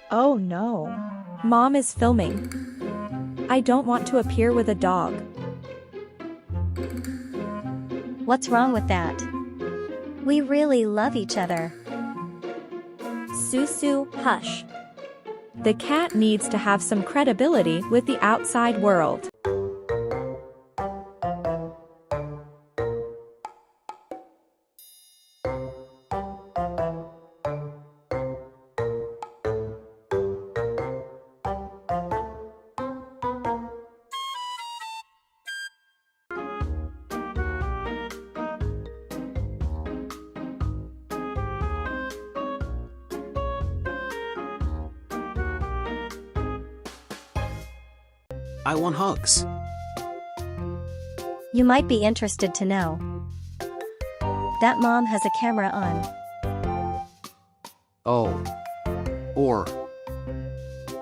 Oh no. Mom is filming. I don't want to appear with a dog. What's wrong with that? We really love each other. Susu, hush. The cat needs to have some credibility with the outside world. I want hugs. You might be interested to know that mom has a camera on. Oh. Or.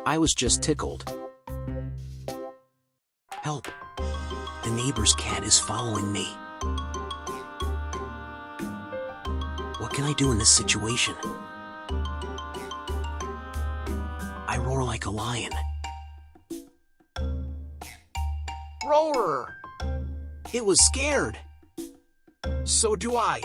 I was just tickled. Help. The neighbor's cat is following me. What can I do in this situation? I roar like a lion. Roar! It was scared. So do I.